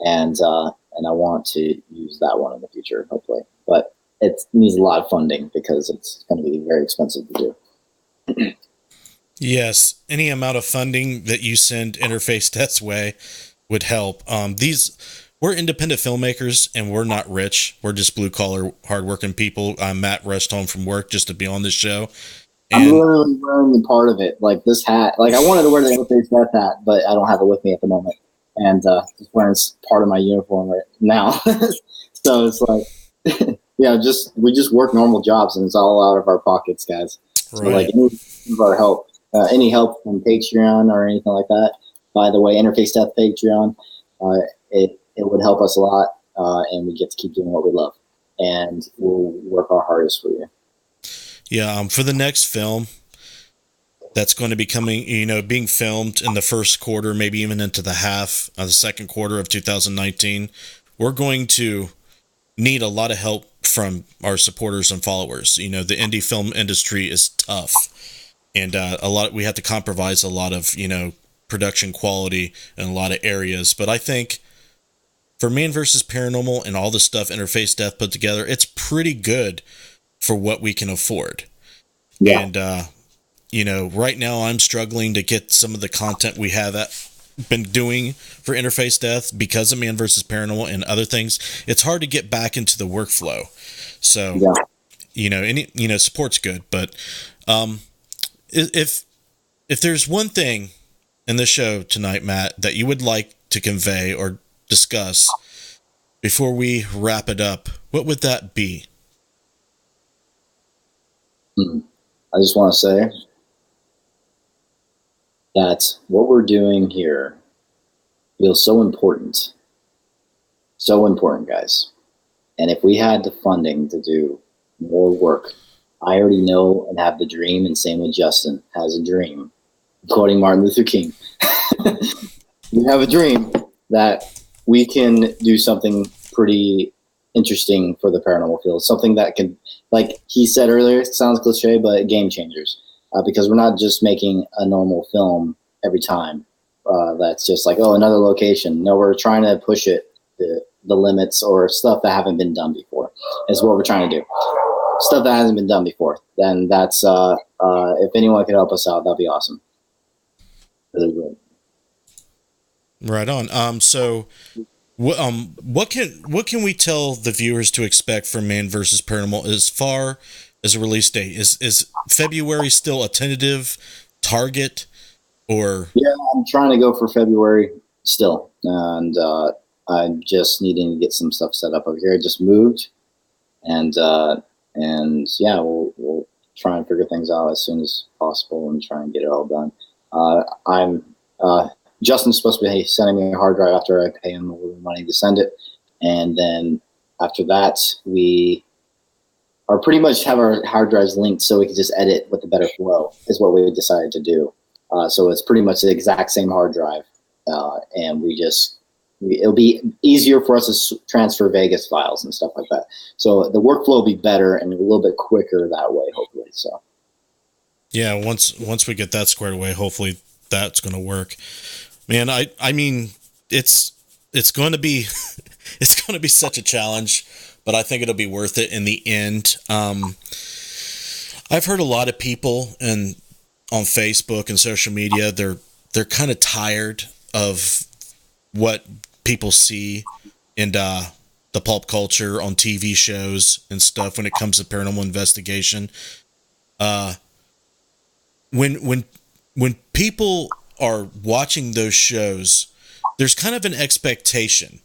and I want to use that one in the future, hopefully. But it needs a lot of funding because it's going to be very expensive to do. Yes, any amount of funding that you send Interface Death's way would help. We're independent filmmakers, and we're not rich. We're just blue-collar, hardworking people. Matt rushed home from work just to be on this show. And I'm literally wearing the part of it, like this hat. Like I wanted to wear the Interface Death hat, but I don't have it with me at the moment. And just wearing part of my uniform right now. So it's like, yeah, we just work normal jobs, and it's all out of our pockets, guys. So right. like any of our help, any help from Patreon or anything like that. By the way, Interface Death Patreon, it would help us a lot, and we get to keep doing what we love, and we'll work our hardest for you. Yeah, for the next film that's going to be coming, being filmed in the first quarter, maybe even into the half of the second quarter of 2019, we're going to need a lot of help from our supporters and followers. The indie film industry is tough, and we have to compromise a lot of, production quality in a lot of areas. But I think for Man vs. Paranormal and all the stuff Interface Death put together, it's pretty good for what we can afford. Yeah. And, right now I'm struggling to get some of the content we have been doing for Interface Death because of Man vs. Paranormal and other things. It's hard to get back into the workflow. So, yeah. Support's good. But if there's one thing in the show tonight, Matt, that you would like to convey or discuss before we wrap it up, what would that be? I just want to say that what we're doing here feels so important. So important, guys. And if we had the funding to do more work, I already know and have the dream, and same with Justin has a dream. Quoting Martin Luther King. We have a dream that we can do something pretty interesting for the paranormal field. Something that can, like he said earlier, it sounds cliche, but game changers. because we're not just making a normal film every time. That's just like, oh, another location. No, we're trying to push it to the limits or stuff that haven't been done before is what we're trying to do. Stuff that hasn't been done before. Then that's, if anyone could help us out, that'd be awesome. Really good. Right on. So what can we tell the viewers to expect from Man vs. Paranormal as far as a release date? Is February still a tentative target, or? Yeah, I'm trying to go for February still, and I'm just needing to get some stuff set up over here. I just moved, and yeah, we'll try and figure things out as soon as possible and try and get it all done. Justin's supposed to be sending me a hard drive after I pay him a little money to send it, and then after that we are pretty much have our hard drives linked so we can just edit with a better flow is what we decided to do. So it's pretty much the exact same hard drive, and it'll be easier for us to transfer Vegas files and stuff like that. So the workflow will be better and a little bit quicker that way, hopefully. So yeah, once we get that squared away, hopefully that's going to work. Man, I mean, it's going to be it's going to be such a challenge, but I think it'll be worth it in the end. I've heard a lot of people on Facebook and social media, they're kind of tired of what people see in the pulp culture on TV shows and stuff when it comes to paranormal investigation. When people are watching those shows, there's kind of an expectation.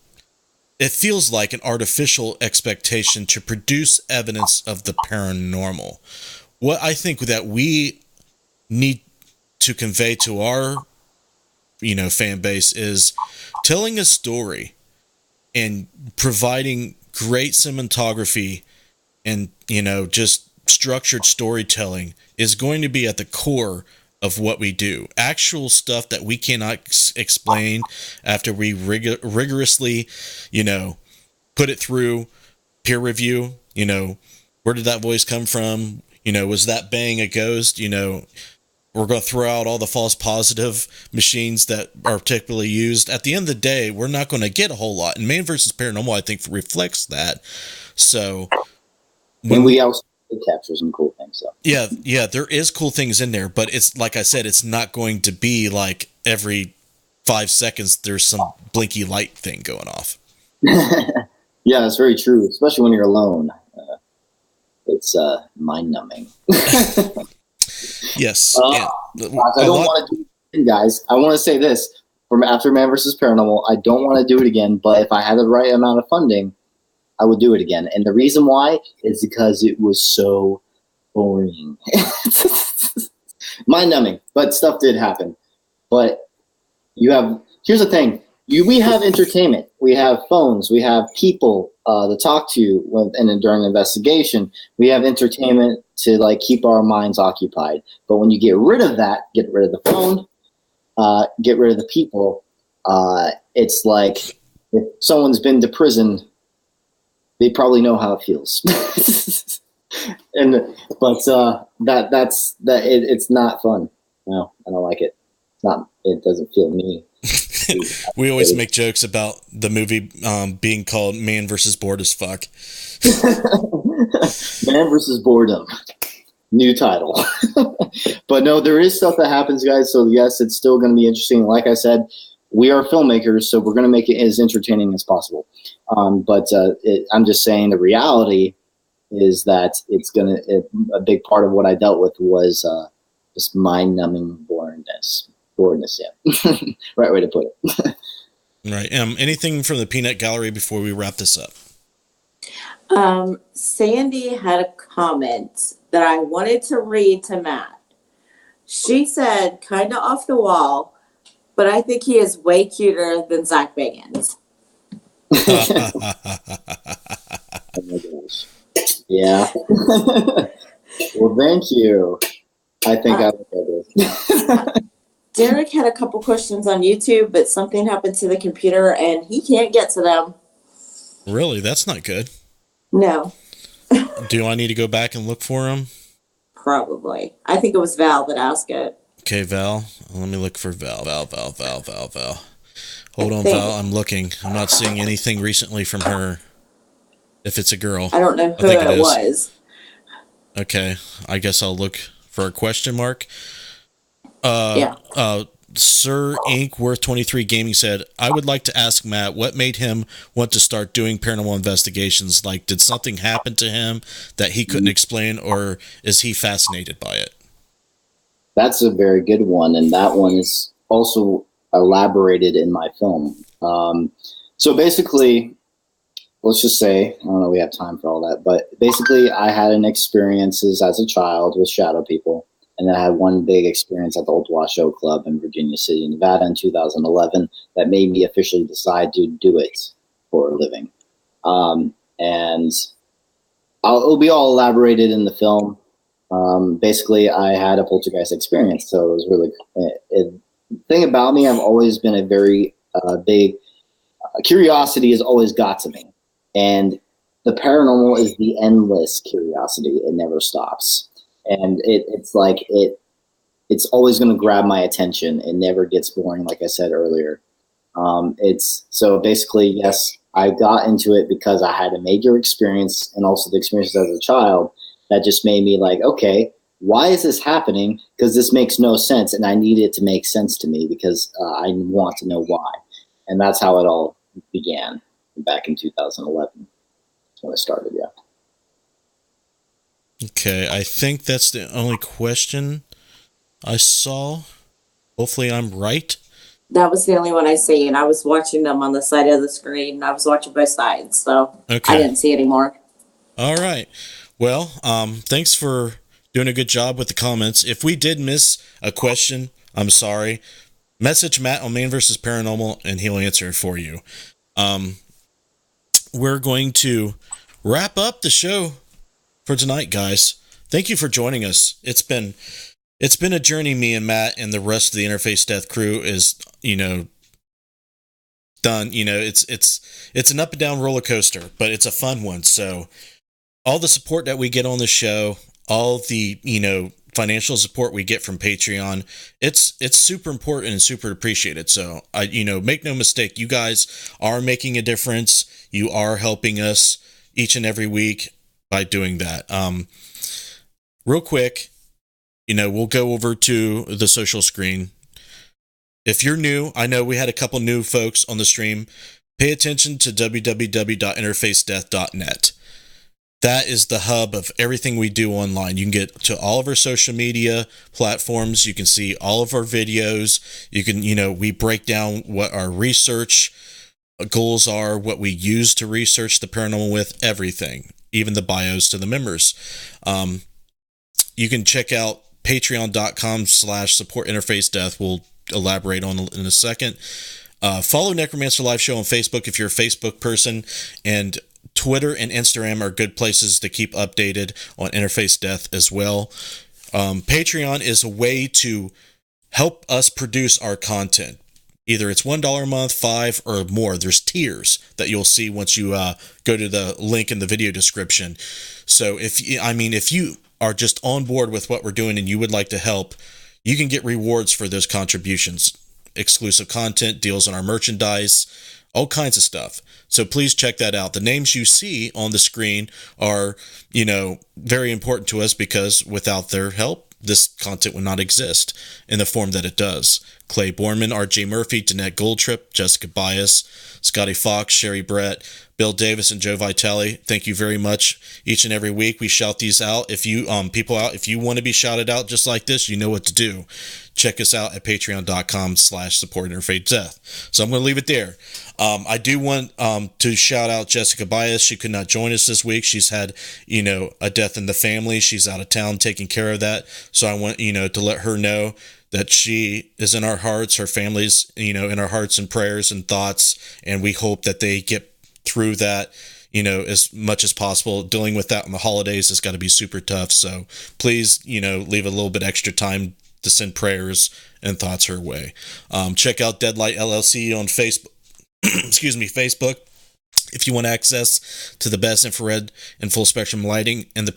It feels like an artificial expectation to produce evidence of the paranormal. What I think that we need to convey to our, fan base is telling a story and providing great cinematography and, just structured storytelling is going to be at the core of what we do. Actual stuff that we cannot explain after we rigorously, put it through peer review. Where did that voice come from? Was that bang a ghost? We're going to throw out all the false positive machines that are typically used. At the end of the day, we're not going to get a whole lot. And Man vs. Paranormal, I think, reflects that. So when we also capture some cool things. So. Yeah, there is cool things in there, but it's like I said, it's not going to be like every 5 seconds there's some blinky light thing going off. Yeah, that's very true, especially when you're alone. It's mind-numbing. Yes. I don't want to do it again, guys. I want to say this. From after Man vs. Paranormal, I don't want to do it again, but if I had the right amount of funding, I would do it again. And the reason why is because it was so boring. Mind-numbing, but stuff did happen. But here's the thing. We have entertainment. We have phones. We have people to talk to during the investigation. We have entertainment to keep our minds occupied. But when you get rid of that, get rid of the phone, get rid of the people, it's like if someone's been to prison, they probably know how it feels. It's not fun. No, I don't like it. It doesn't feel me. We always make jokes about the movie being called Man vs. Bored as Fuck. Man vs. Boredom. New title. But no, there is stuff that happens, guys. So yes, it's still going to be interesting. Like I said, we are filmmakers, so we're going to make it as entertaining as possible. But I'm just saying the reality is that a big part of what I dealt with was just mind-numbing boredness. Yeah. Right way to put it. Right. Anything from the Peanut Gallery before we wrap this up? Sandy had a comment that I wanted to read to Matt. She said, kind of off the wall, but I think he is way cuter than Zach Bagans. Oh my gosh. Yeah. Well, thank you. I think I look at it. Derek had a couple questions on YouTube, but something happened to the computer and he can't get to them. Really? That's not good. No. Do I need to go back and look for them? probably. I think it was Val that asked it. Okay, Val. Let me look for Val. Val. Hold on, think. Val. I'm looking. I'm not seeing anything recently from her. If it's a girl. I don't know who think it was. Okay. I guess I'll look for a question mark. Yeah. Sir Inc. Worth 23 Gaming said, I would like to ask Matt what made him want to start doing paranormal investigations. Like, did something happen to him that he couldn't explain, or is he fascinated by it? That's a very good one, and that one is also elaborated in my film. So basically, let's just say, I don't know, we have time for all that, but basically I had an experiences as a child with shadow people. And then I had one big experience at the Old Washoe Club in Virginia City, Nevada in 2011 that made me officially decide to do it for a living. And it'll be all elaborated in the film. Basically, I had a poltergeist experience. So it was really, the thing about me, I've always been a very big, curiosity has always got to me. And the paranormal is the endless curiosity. It never stops. And it's always going to grab my attention. It never gets boring, like I said earlier. So basically, yes, I got into it because I had a major experience and also the experiences as a child that just made me like, okay, why is this happening? Because this makes no sense, and I need it to make sense to me because I want to know why. And that's how it all began back in 2011. That's when I started, yeah. Okay, I think that's the only question I saw. Hopefully I'm right. That was the only one I seen. I was watching them on the side of the screen. I was watching both sides, so okay. I didn't see any more. All right. Well, thanks for doing a good job with the comments. If we did miss a question, I'm sorry. Message Matt on Man vs. Paranormal, and he'll answer it for you. We're going to wrap up the show for tonight, guys. Thank you for joining us. It's been a journey. Me and Matt and the rest of the Interface Death crew is, done. It's an up and down roller coaster, but it's a fun one. So all the support that we get on the show, all the, financial support we get from Patreon, it's super important and super appreciated. So make no mistake, you guys are making a difference. You are helping us each and every week by doing that. Real quick, we'll go over to the social screen. If you're new, I know we had a couple new folks on the stream. Pay attention to www.interfacedeath.net. That is the hub of everything we do online. You can get to all of our social media platforms. You can see all of our videos. You can, we break down what our research goals are, what we use to research the paranormal with, everything, even the bios to the members. You can check out patreon.com/support Interface Death. We'll elaborate on in a second. Follow Necromancer Live Show on Facebook if you're a Facebook person, and Twitter and Instagram are good places to keep updated on Interface Death as well. Patreon is a way to help us produce our content. Either it's $1 a month, $5 or more. There's tiers that you'll see once you go to the link in the video description. So if you are just on board with what we're doing and you would like to help, you can get rewards for those contributions. Exclusive content, deals on our merchandise, all kinds of stuff. So please check that out. The names you see on the screen are, very important to us because without their help, this content would not exist in the form that it does. Clay Borman, R.J. Murphy, Danette Goldtrip, Jessica Bias, Scotty Fox, Sherry Brett, Bill Davis, and Joe Vitale. Thank you very much. Each and every week we shout these out. If you if you want to be shouted out just like this, you know what to do. Check us out at patreon.com/support Interface Death. So I'm going to leave it there. I do want to shout out Jessica Bias. She could not join us this week. She's had, a death in the family. She's out of town taking care of that. So I want, to let her know that she is in our hearts, her family's, in our hearts and prayers and thoughts. And we hope that they get through that, as much as possible. Dealing with that in the holidays has got to be super tough. So please, leave a little bit extra time to send prayers and thoughts her way. Check out Deadlight LLC on Facebook. Facebook. If you want access to the best infrared and full spectrum lighting in the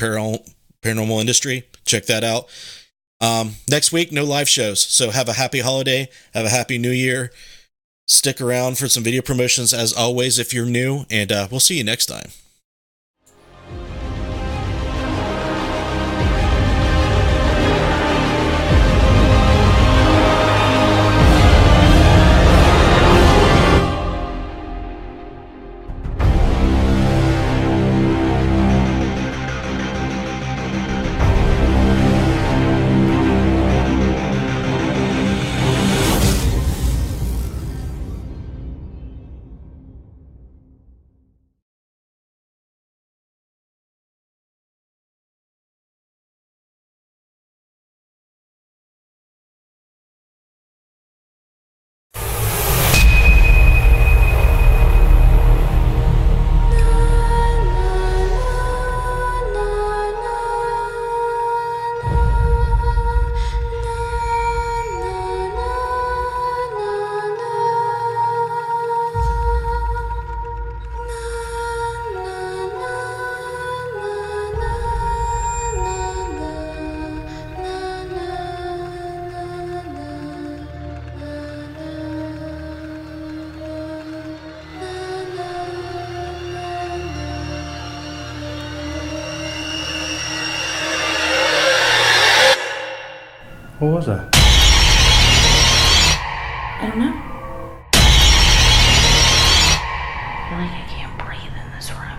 paranormal industry. Check that out. Next week, no live shows. So have a happy holiday. Have a happy new year. Stick around for some video promotions as always if you're new, and we'll see you next time. What was that? I don't know. I feel like I can't breathe in this room.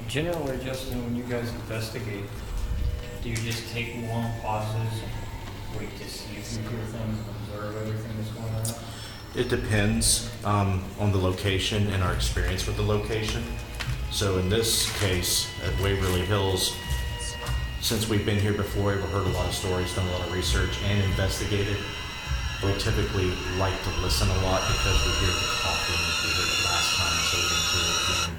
Generally, Justin, when you guys investigate, do you just take long pauses and wait to see if you hear things and observe everything that's going on? It depends on the location and our experience with the location. So in this case, at Waverly Hills, since we've been here before, we've heard a lot of stories, done a lot of research, and investigated. We typically like to listen a lot because we hear the coughing, we heard it last time, so we didn't hear it again.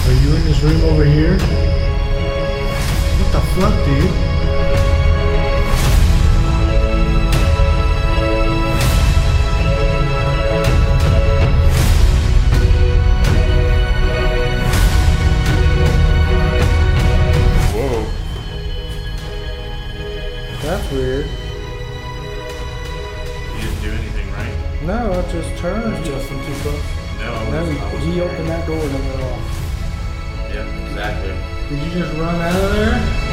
Are you in this room over here? What the fuck, dude? Whoa. That's weird. You didn't do anything, right? No, I just turned. Justin too close. No. No, he opened that door and then went off. Yep, exactly. Did you just run out of there?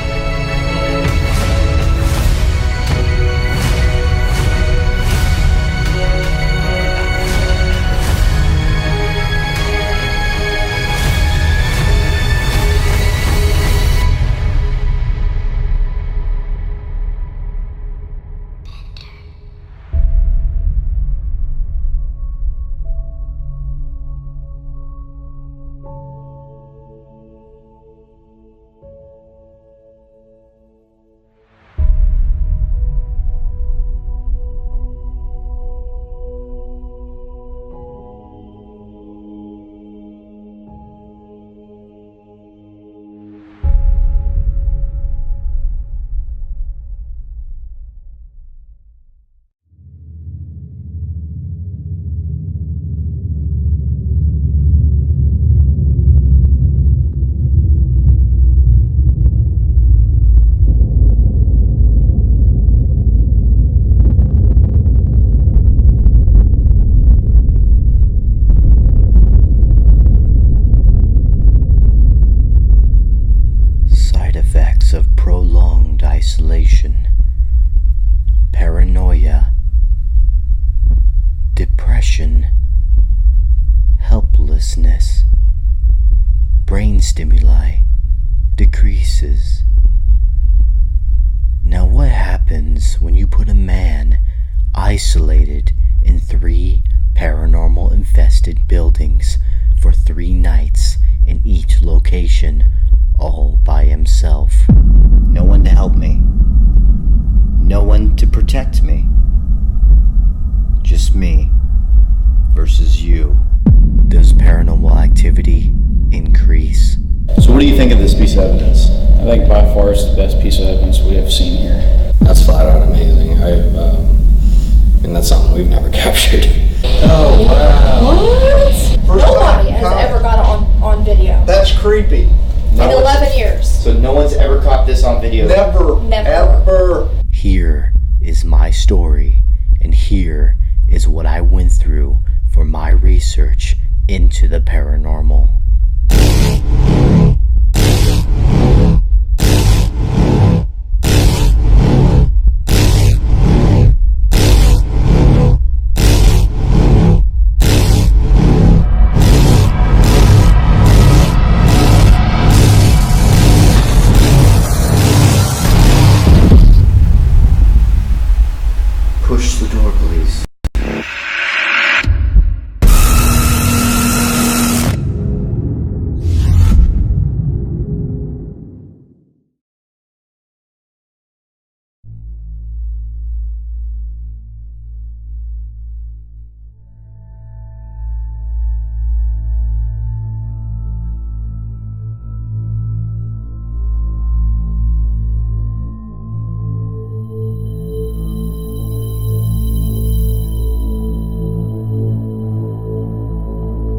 Isolation, paranoia, depression, helplessness, brain stimuli decreases. Now what happens when you put a man isolated in 3 paranormal infested buildings for 3 nights in each location, all by himself? No one to help me. No one to protect me. Just me versus you. Does paranormal activity increase? So what do you think of this piece of evidence? I think by far it's the best piece of evidence we have seen here. That's flat out amazing. And that's something we've never captured. Oh, wow. What? Nobody has ever got it on video. That's creepy. In 11 years. So no one's ever caught this on video? Never. Ever. Here is my story, and here is what I went through for my research into the paranormal.